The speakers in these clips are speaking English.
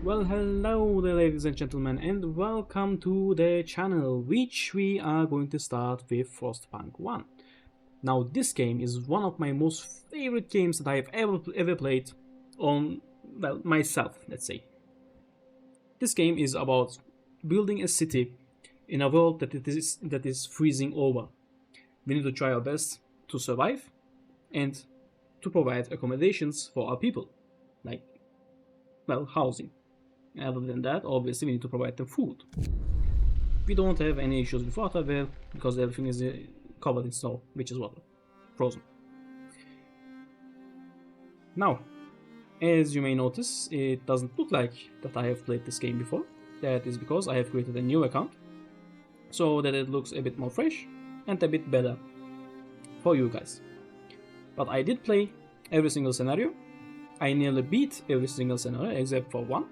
Well, hello there, ladies and gentlemen, and welcome to the channel, which we are going to start with Frostpunk 1. Now, this game is one of my most favorite games that I have ever played on, well, myself, let's say. This game is about building a city in a world that is freezing over. We need to try our best to survive and to provide accommodations for our people, like, well, housing. Other than that, obviously we need to provide them food. We don't have any issues with water there because everything is covered in snow, which is water, frozen. Now, as you may notice, it doesn't look like that I have played this game before. That is because I have created a new account, so that it looks a bit more fresh and a bit better for you guys. But I did play every single scenario. I nearly beat every single scenario except for one.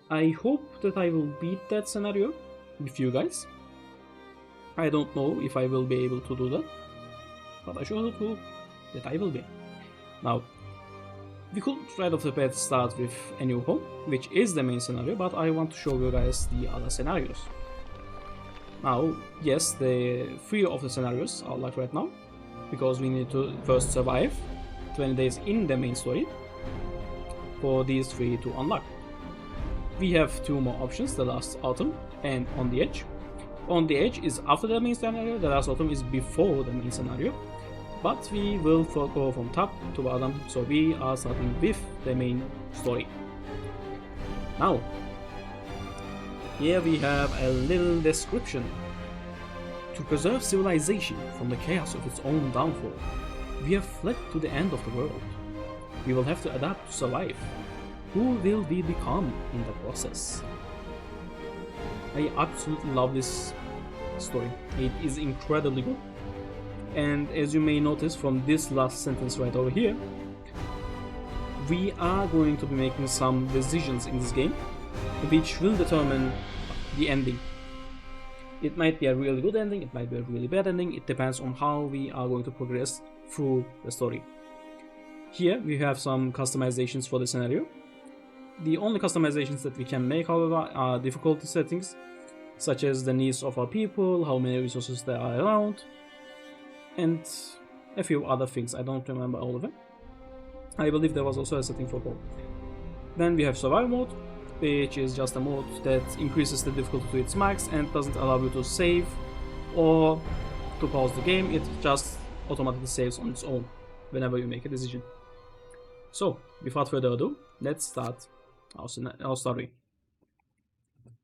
I hope that I will beat that scenario with you guys. I don't know if I will be able to do that, but I sure hope that I will be. Now, we could right off the bat start with A New Home, which is the main scenario, but I want to show you guys the other scenarios. Now, yes, the 3 of the scenarios are like right now, because we need to first survive 20 days in the main story for these 3 to unlock. We have 2 more options, The Last Autumn and On the Edge. On the Edge is after the main scenario, The Last Autumn is before the main scenario, but we will go from top to bottom, so we are starting with the main story. Now, here we have a little description. To preserve civilization from the chaos of its own downfall, we have fled to the end of the world. We will have to adapt to survive. Who will we become in the process? I absolutely love this story. It is incredibly good. And as you may notice from this last sentence right over here, we are going to be making some decisions in this game which will determine the ending. It might be a really good ending, it might be a really bad ending, it depends on how we are going to progress through the story. Here we have some customizations for the scenario. The only customizations that we can make, however, are difficulty settings, such as the needs of our people, how many resources there are around, and a few other things. I don't remember all of them. I believe there was also a setting for gold. Then we have survival mode, which is just a mode that increases the difficulty to its max and doesn't allow you to save or to pause the game. It just automatically saves on its own whenever you make a decision. So, without further ado, let's start our story.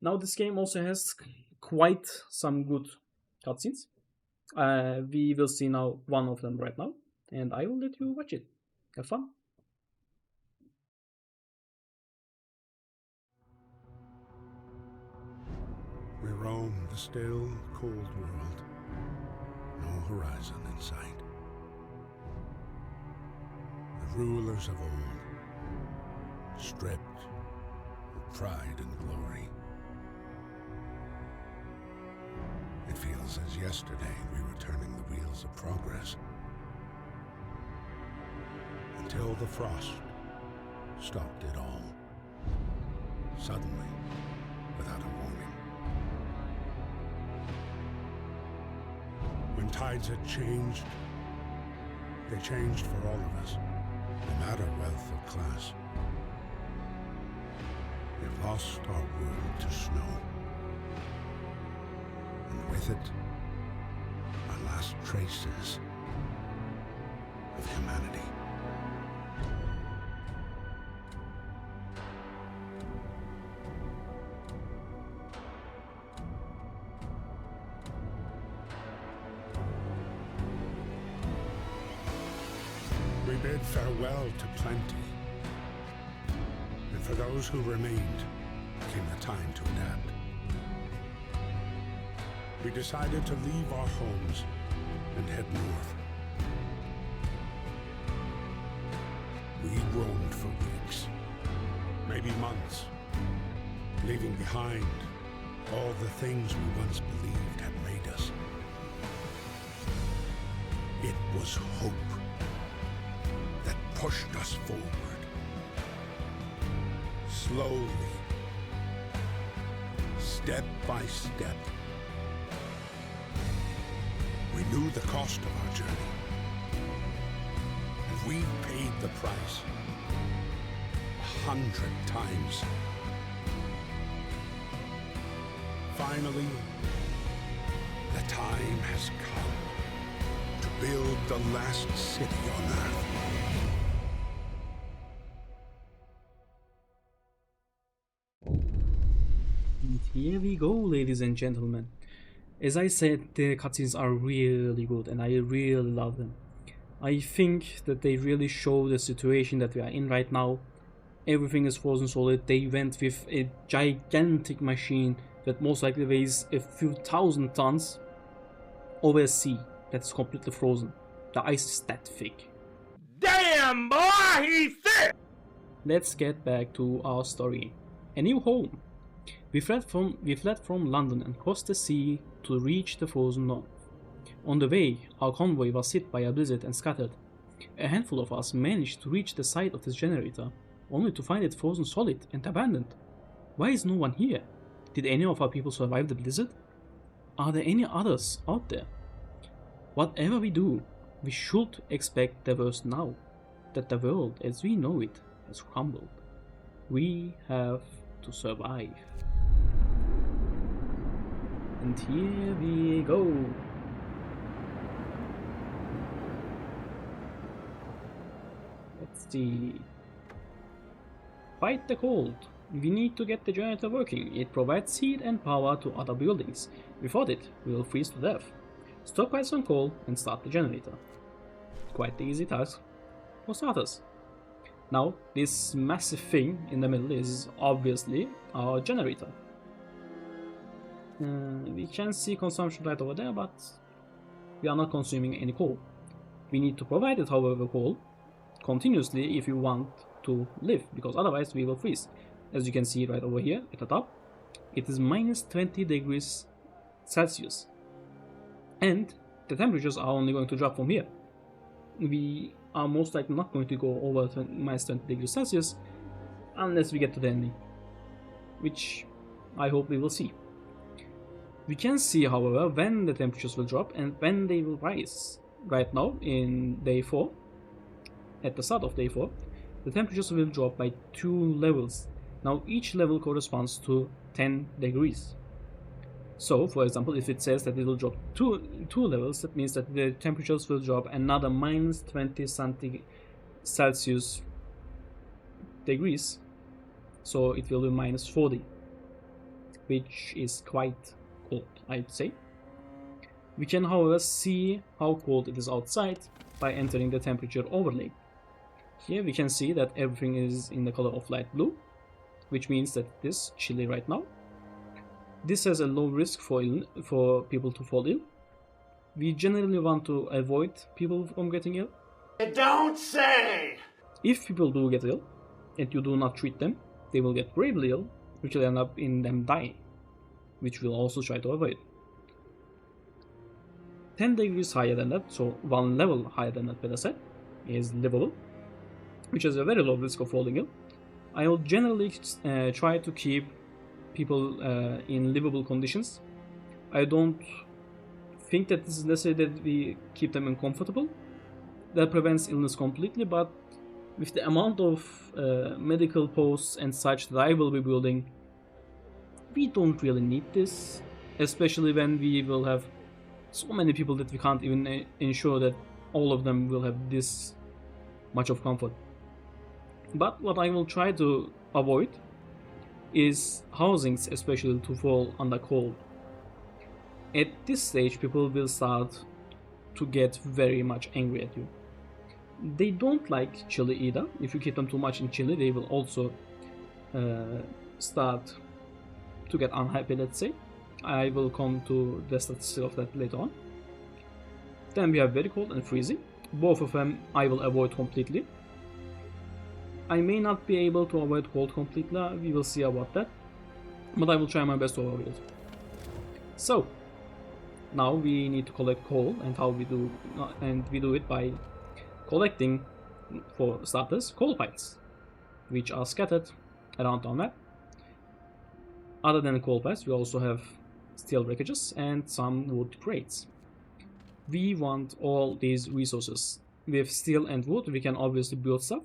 Now, this game also has quite some good cutscenes. We will see now one of them right now, and I will let you watch it. Have fun. We roam the still, cold world. No horizon in sight. The rulers of old, stripped of pride and glory. It feels as yesterday we were turning the wheels of progress. Until the frost stopped it all. Suddenly, without a warning. When tides had changed, they changed for all of us, no matter wealth or class. We've lost our world to snow. And with it, our last traces of humanity. We bid farewell to plenty, and for those who remained, came the time to adapt. We decided to leave our homes and head north. We roamed for weeks, maybe months, leaving behind all the things we once believed had made us. It was hope that pushed us forward. slowly, step by step. We knew the cost of our journey, and we paid the price 100 times. Finally, the time has come to build the last city on Earth. And here we go, ladies and gentlemen. As I said, the cutscenes are really good and I really love them. I think that they really show the situation that we are in right now. Everything is frozen solid. They went with a gigantic machine that most likely weighs a few thousand tons over a sea that's completely frozen. The ice is that thick. Damn, boy, he's thick! Let's get back to our story. A new home. We fled from London and crossed the sea to reach the frozen north. On the way, our convoy was hit by a blizzard and scattered. A handful of us managed to reach the site of this generator, only to find it frozen solid and abandoned. Why is no one here? Did any of our people survive the blizzard? Are there any others out there? Whatever we do, we should expect the worst now, that the world as we know it has crumbled. We have to survive. And here we go. Let's see. Fight the cold. We need to get the generator working. It provides heat and power to other buildings. Without it, we will freeze to death. Stockpile some coal and start the generator. Quite the easy task for starters. Now, this massive thing in the middle is obviously our generator. We can see consumption right over there, but we are not consuming any coal. We need to provide it, however, coal continuously if you want to live, because otherwise we will freeze. As you can see right over here at the top, it is minus 20 degrees Celsius. And the temperatures are only going to drop from here. We are most likely not going to go over minus 20 degrees Celsius unless we get to the ending, which I hope we will see. We can see, however, when the temperatures will drop and when they will rise. Right now, in day 4, at the start of day 4, the temperatures will drop by 2 levels. Now, each level corresponds to 10 degrees. So, for example, if it says that it will drop two levels, that means that the temperatures will drop another minus 20 Celsius degrees. So it will be minus 40, which is quite cold, I'd say. We can, however, see how cold it is outside by entering the temperature overlay. Here we can see that everything is in the color of light blue, which means that it is chilly right now. This has a low risk for people to fall ill. We generally want to avoid people from getting ill. Don't say! If people do get ill, and you do not treat them, they will get gravely ill, which will end up in them dying, which we'll also try to avoid. 10 degrees higher than that, so 1 level higher than that, better said, is livable, which has a very low risk of falling ill. I will generally try to keep people in livable conditions. I don't think that this is necessary that we keep them uncomfortable. That prevents illness completely, but with the amount of medical posts and such that I will be building, we don't really need this, especially when we will have so many people that we can't even ensure that all of them will have this much of comfort. But what I will try to avoid is housings, especially to fall under cold. At this stage, people will start to get very much angry at you. They don't like chili either. If you keep them too much in chili, they will also start to get unhappy, let's say. I will come to the statistics of that later on. Then we have very cold and freezing. Both of them I will avoid completely. I may not be able to avoid cold completely, we will see about that, but I will try my best to avoid it. So, now we need to collect coal, and how we do, we do it by collecting, for starters, coal piles, which are scattered around our map. Other than the coal pipes, we also have steel breakages and some wood crates. We want all these resources. With steel and wood, we can obviously build stuff,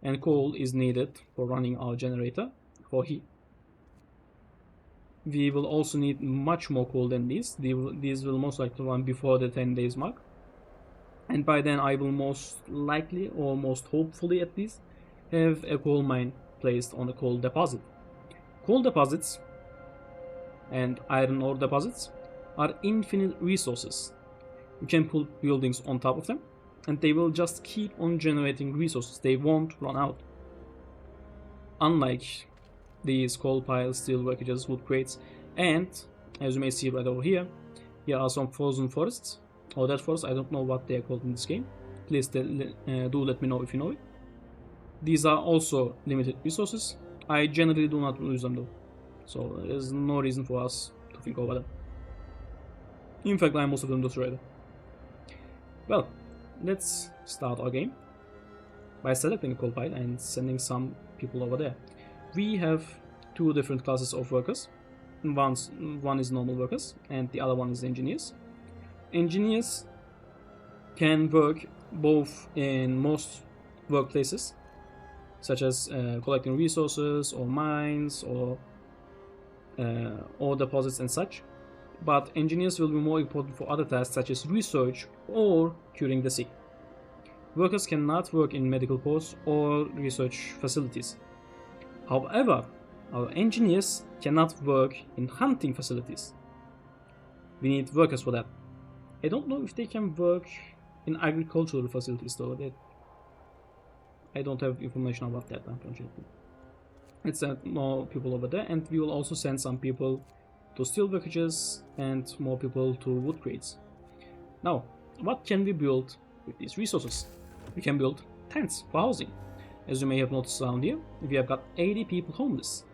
and coal is needed for running our generator for heat. We will also need much more coal than these. These will most likely run before the 10 days mark. And by then I will most likely, or most hopefully at least, have a coal mine placed on a coal deposit. Coal deposits and iron ore deposits are infinite resources. You can put buildings on top of them, and they will just keep on generating resources. They won't run out. Unlike these coal piles, steel workages, wood crates, and as you may see right over here, here are some frozen forests, or dead forests. I don't know what they are called in this game. Please do let me know if you know it. These are also limited resources. I generally do not use them though, so there's no reason for us to think over them. In fact, I'm most of them destroyed. Well, let's start our game by selecting a coal pile and sending some people over there. We have two different classes of workers. One is normal workers and the other one is engineers. Engineers can work both in most workplaces, such as collecting resources or mines or ore deposits and such, but engineers will be more important for other tasks such as research or curing the sick. Workers cannot work in medical posts or research facilities. However, our engineers cannot work in hunting facilities. We need workers for that. I don't know if they can work in agricultural facilities though. I don't have information about that, unfortunately. Let's send more people over there, and we will also send some people to steel workages and more people to wood crates. Now, what can we build with these resources? We can build tents for housing. As you may have noticed around here, we have got 80 people homeless.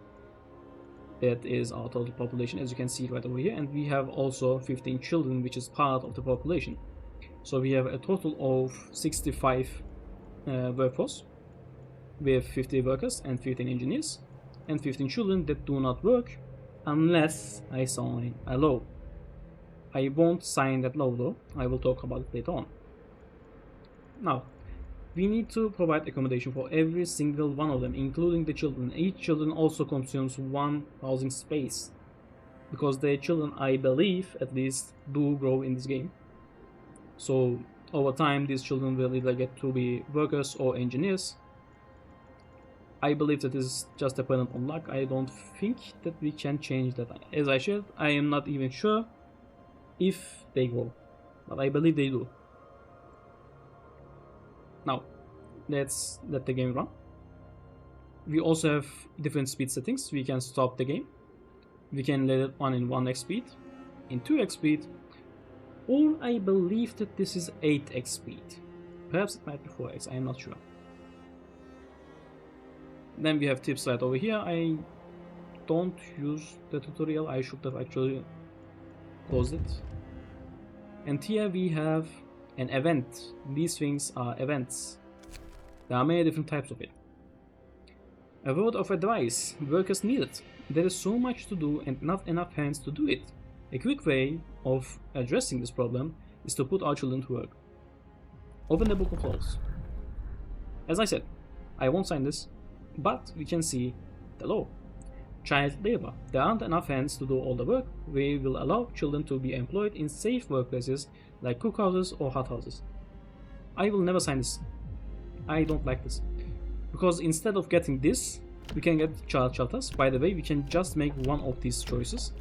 That is our total population, as you can see right over here, and we have also 15 children, which is part of the population. So we have a total of 65 workforce, with 50 workers and 15 engineers, and 15 children that do not work unless I sign a law. I won't sign that law though, I will talk about it later on. Now, we need to provide accommodation for every single one of them, including the children. Each children also consumes one housing space, because the children, I believe at least, do grow in this game. So over time these children will either get to be workers or engineers. I believe that is just dependent on luck. I don't think that we can change that. As I said, I am not even sure if they grow, but I believe they do. Now, let's let the game run. We also have different speed settings. We can stop the game. We can let it run in 1x speed, in 2x speed, or I believe that this is 8x speed. Perhaps it might be 4x, I am not sure. Then we have tips right over here. I don't use the tutorial. I should have actually closed it. And here we have an event. These things are events. There are many different types of it. A word of advice: workers need it. There is so much to do and not enough hands to do it. A quick way of addressing this problem is to put our children to work. Open the book of laws. As I said, I won't sign this, but we can see the law. Child labor. There aren't enough hands to do all the work. We will allow children to be employed in safe workplaces like cookhouses or hothouses. I will never sign this. I don't like this. Because instead of getting this, we can get child shelters. By the way, we can just make one of these choices.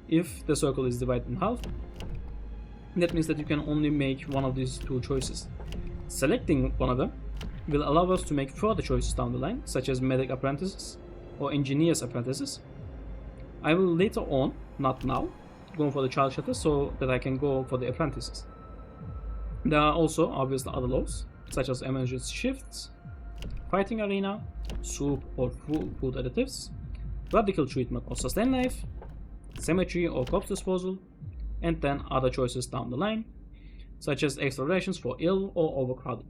If the circle is divided in half, that means that you can only make one of these two choices. Selecting one of them will allow us to make further choices down the line, such as medic apprentices or engineers apprentices. I will later on, not now, go for the child shelter so that I can go for the apprentices. There are also obviously other laws, such as emergency shifts, fighting arena, soup or food additives, radical treatment or sustain life, cemetery or corpse disposal, and then other choices down the line, such as extra rations for ill or overcrowding.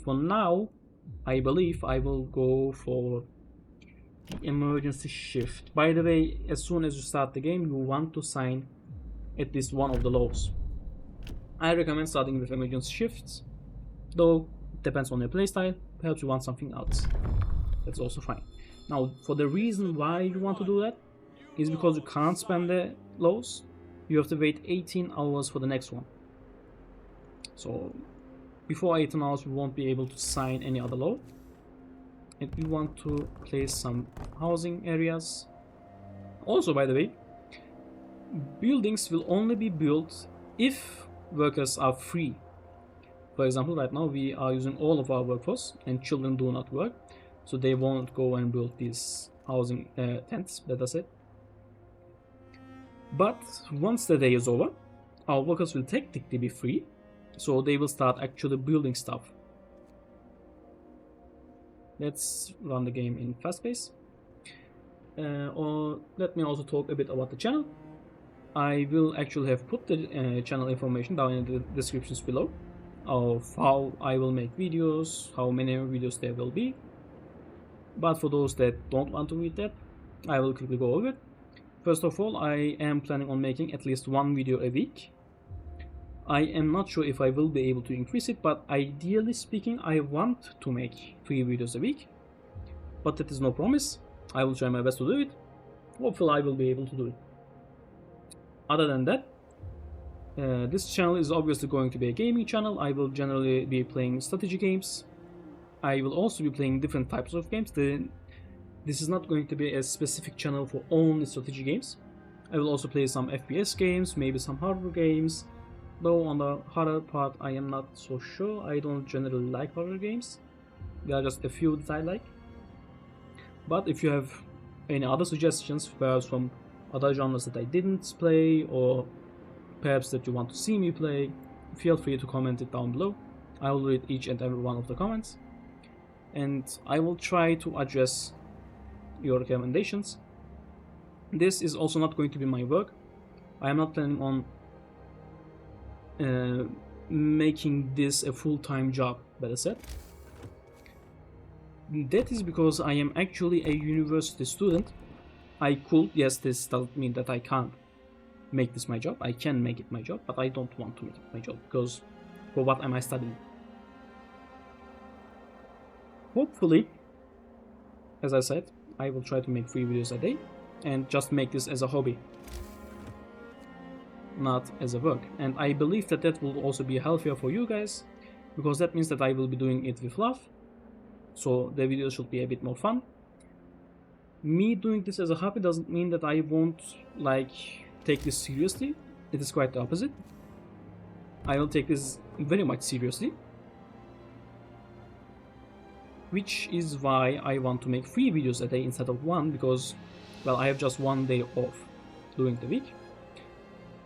For now, I believe I will go for emergency shift. By the way, as soon as you start the game, you want to sign at least one of the laws. I recommend starting with emergency shifts, though it depends on your playstyle. Perhaps you want something else. That's also fine. Now, for the reason why you want to do that is because you can't spam the laws. You have to wait 18 hours for the next one. So before 18 hours, we won't be able to sign any other law. And we want to place some housing areas. Also, by the way, buildings will only be built if workers are free. For example, right now we are using all of our workforce and children do not work, so they won't go and build these housing tents, that I said. But once the day is over, our workers will technically be free, so they will start actually building stuff. Let's run the game in fast pace. Or let me also talk a bit about the channel. I will actually have put the channel information down in the descriptions below of how I will make videos, how many videos there will be. But for those that don't want to read that, I will quickly go over it. First of all, I am planning on making at least one video a week. I am not sure if I will be able to increase it, but ideally speaking, I want to make 3 videos a week. But that is no promise. I will try my best to do it. Hopefully I will be able to do it. Other than that, this channel is obviously going to be a gaming channel. I will generally be playing strategy games. I will also be playing different types of games. This is not going to be a specific channel for only strategy games. I will also play some FPS games, maybe some horror games. Though on the horror part I am not so sure. I don't generally like horror games. There are just a few that I like. But if you have any other suggestions, perhaps from other genres that I didn't play, or perhaps that you want to see me play, feel free to comment it down below. I will read each and every one of the comments, and I will try to address your recommendations. This is also not going to be my work. I am not planning on making this a full-time job, better said. That is because I am actually a university student. I could, yes, this doesn't mean that I can't make this my job. I can make it my job, but I don't want to make it my job, because for what am I studying? Hopefully, as I said, I will try to make 3 videos a day and just make this as a hobby, not as a work. And I believe that that will also be healthier for you guys, because that means that I will be doing it with love, so the videos should be a bit more fun. Me doing this as a hobby doesn't mean that I won't take this seriously. It is quite the opposite. I will take this very much seriously, which is why I want to make 3 videos a day instead of 1, because, well, I have just 1 day off during the week.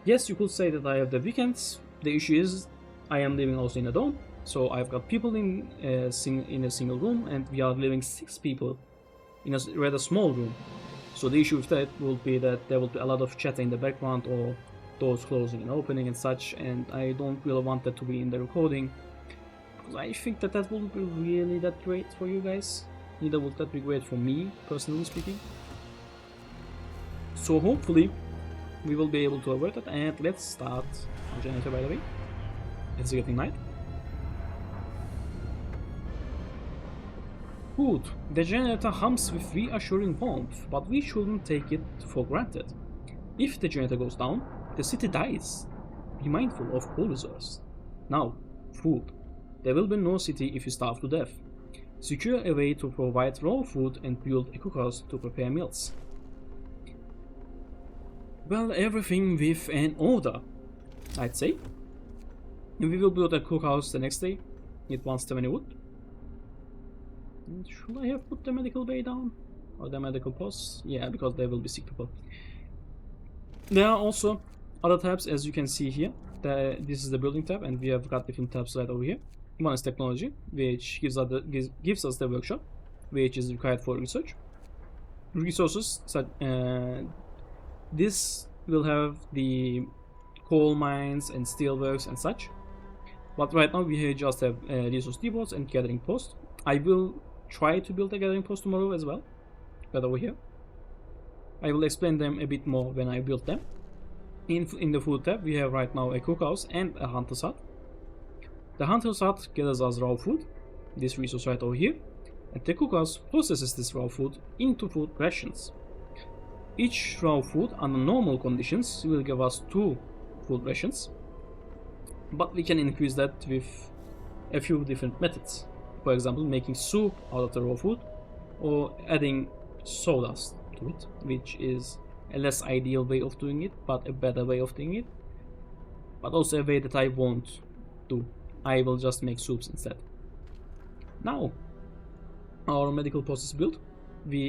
Yes, you could say that I have the weekends. The issue is I am living also in a dorm, so I've got people in a single room, and we are living 6 people in a rather small room. So the issue with that will be that there will be a lot of chatter in the background, or doors closing and opening and such, and I don't really want that to be in the recording, because I think that that wouldn't be really that great for you guys. Neither would that be great for me, personally speaking. So hopefully we will be able to avoid that, and let's start our generator, by the way. It's getting night. Good. The generator hums with reassuring warmth, but we shouldn't take it for granted. If the generator goes down, the city dies. Be mindful of coal reserves. Now, food. There will be no city if you starve to death. Secure a way to provide raw food and build a cookhouse to prepare meals. Well, everything with an order, I'd say. And we will build a cookhouse the next day. It wants 70 wood. Should I have put the medical bay down? Or the medical post? Yeah, because there will be sick people. There are also other tabs, as you can see here. This is the building tab, and we have got different tabs right over here. One is technology, which gives us the workshop, which is required for research. Resources, this will have the coal mines and steelworks and such. But right now we just have resource depots and gathering post. I will try to build a gathering post tomorrow as well, right over here. I will explain them a bit more when I build them. In the food tab, we have right now a cookhouse and a hunter's hut. The hunter's hut gathers us raw food, this resource right over here, and the cookhouse processes this raw food into food rations. Each raw food under normal conditions will give us 2 food rations, but we can increase that with a few different methods. For example, making soup out of the raw food, or adding sawdust to it, which is a less ideal way of doing it, but a better way of doing it, but also a way that I won't do. I will just make soups instead. Now, our medical process built.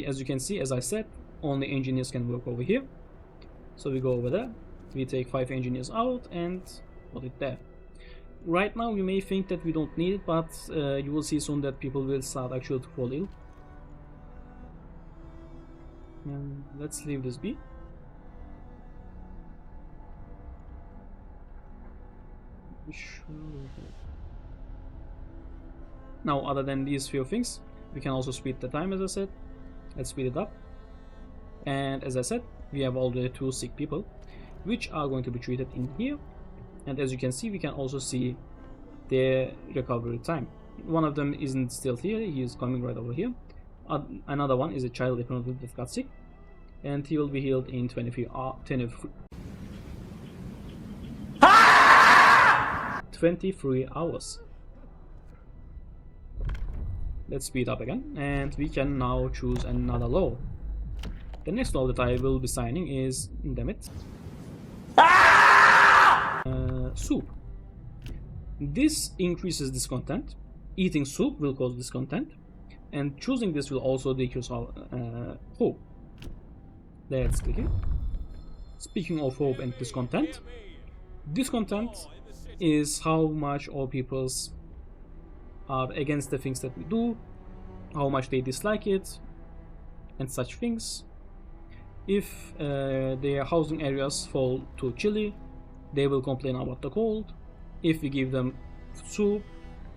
As you can see, as I said, only engineers can work over here. So we go over there, we take 5 engineers out and put it there. Right now you may think that we don't need it, but you will see soon that people will start actually to fall ill. Let's leave this be. Now, other than these few things, we can also speed the time, as I said. Let's speed it up. And as I said, we have already 2 sick people, which are going to be treated in here. And as you can see, we can also see their recovery time. One of them isn't still here, he is coming right over here. Another one is a child apparently that got sick, and he will be healed in 23 hours. Let's speed up again, and we can now choose another law. The next law that I will be signing is, damn it, soup. This increases discontent. Eating soup will cause discontent, and choosing this will also decrease our hope. Let's click it. Speaking of hope and discontent, discontent is how much all peoples are against the things that we do, how much they dislike it, and such things. If their housing areas fall too chilly, they will complain about the cold. If we give them soup,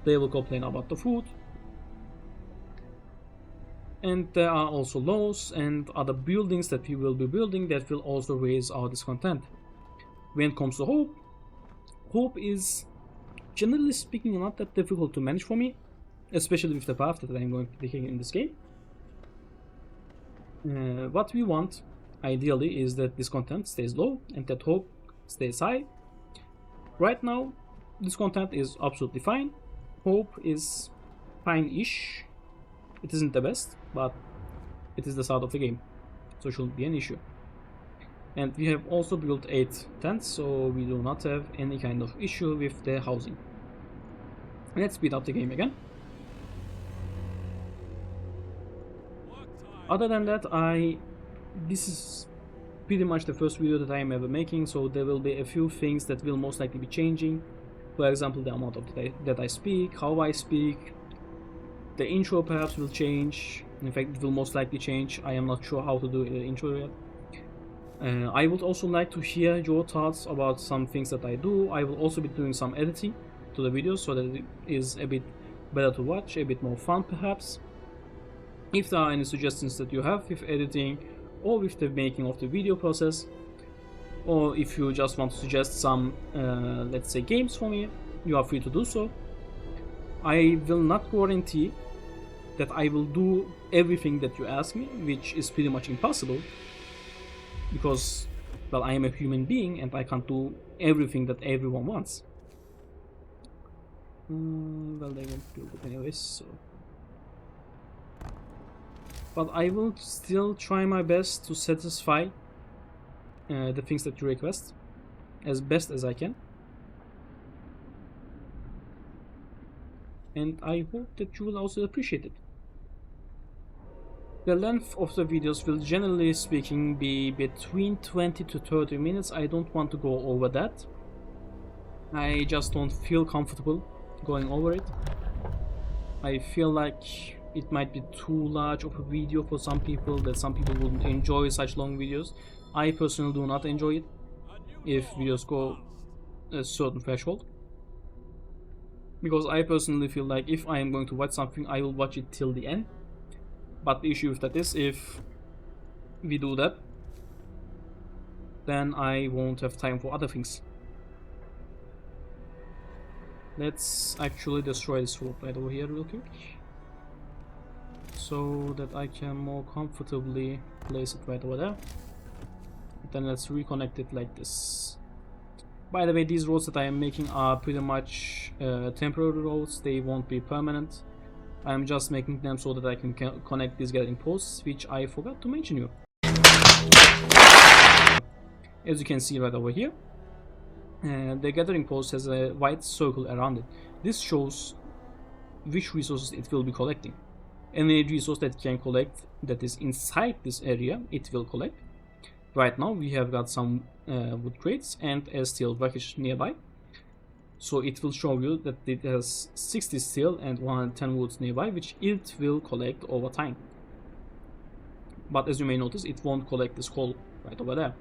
they will complain about the food. And there are also laws and other buildings that we will be building that will also raise our discontent. When it comes to hope, hope is, generally speaking, not that difficult to manage for me, especially with the path that I'm going to be taking in this game. What we want, ideally, is that discontent stays low and that hope stays high. Right now, discontent is absolutely fine. Hope is fine-ish. It isn't the best, but it is the start of the game, so it shouldn't be an issue. And we have also built 8 tents, so we do not have any kind of issue with the housing. Let's speed up the game again. Other than that, this is pretty much the first video that I am ever making, so there will be a few things that will most likely be changing. For example, the amount of that I speak, how I speak. The intro perhaps will change. In fact, it will most likely change. I am not sure how to do the intro yet. I would also like to hear your thoughts about some things that I do. I will also be doing some editing to the videos so that it is a bit better to watch, a bit more fun perhaps. If there are any suggestions that you have with editing or with the making of the video process, or if you just want to suggest some, let's say, games for me, you are free to do so. I will not guarantee that I will do everything that you ask me, which is pretty much impossible, because, well, I am a human being and I can't do everything that everyone wants. Well, they won't build it anyways, so... But I will still try my best to satisfy the things that you request as best as I can. And I hope that you will also appreciate it. The length of the videos will, generally speaking, be between 20 to 30 minutes. I don't want to go over that. I just don't feel comfortable going over it. I feel like it might be too large of a video for some people, that some people wouldn't enjoy such long videos. I personally do not enjoy it if videos go a certain threshold. Because I personally feel like if I am going to watch something, I will watch it till the end. But the issue with that is, if we do that, then I won't have time for other things. Let's actually destroy this road right over here real quick, so that I can more comfortably place it right over there. Then let's reconnect it like this. By the way, these roads that I am making are pretty much temporary roads. They won't be permanent. I'm just making them so that I can connect these gathering posts, which I forgot to mention you. As you can see right over here, the gathering post has a white circle around it. This shows which resources it will be collecting. Any resource that it can collect that is inside this area, it will collect. Right now we have got some wood crates and a steel package nearby, so it will show you that it has 60 steel and 110 woods nearby, which it will collect over time. But as you may notice, it won't collect this coal right over there.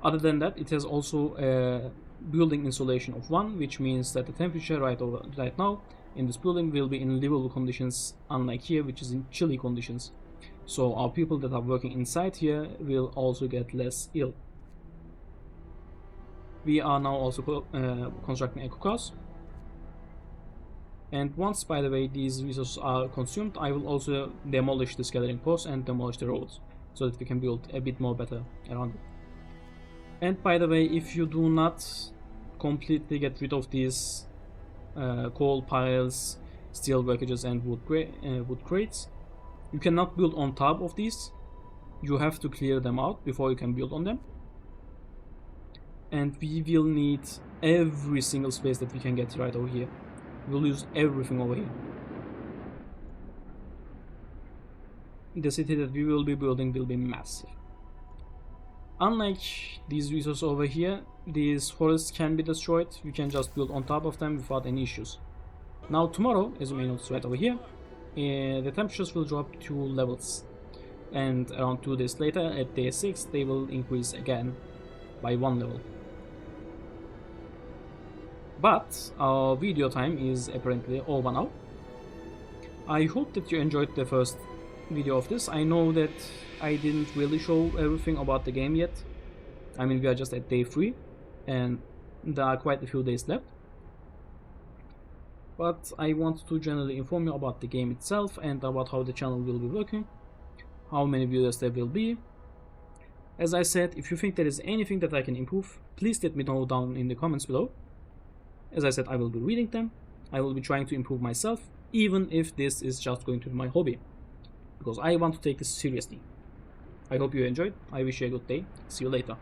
Other than that, it has also a building insulation of 1, which means that the temperature right now in this building will be in livable conditions, unlike here, which is in chilly conditions. So our people that are working inside here will also get less ill. We are now also constructing a cookhouse. And once, by the way, these resources are consumed, I will also demolish this gathering post and demolish the roads, so that we can build a bit more better around it. And by the way, if you do not completely get rid of these coal piles, steel packages and wood crates, you cannot build on top of these. You have to clear them out before you can build on them. And we will need every single space that we can get right over here. We'll use everything over here. The city that we will be building will be massive. Unlike these resources over here, these forests can be destroyed. We can just build on top of them without any issues. Now tomorrow, as you may notice right over here, the temperatures will drop 2 levels, and around 2 days later, at day 6, they will increase again by 1 level. But our video time is apparently over now. I hope that you enjoyed the first video of this. I know that I didn't really show everything about the game yet. I mean, we are just at day 3 and there are quite a few days left. But I want to generally inform you about the game itself and about how the channel will be working, how many viewers there will be. As I said, if you think there is anything that I can improve, please let me know down in the comments below. As I said, I will be reading them. I will be trying to improve myself, even if this is just going to be my hobby, because I want to take this seriously. I hope you enjoyed. I wish you a good day. See you later.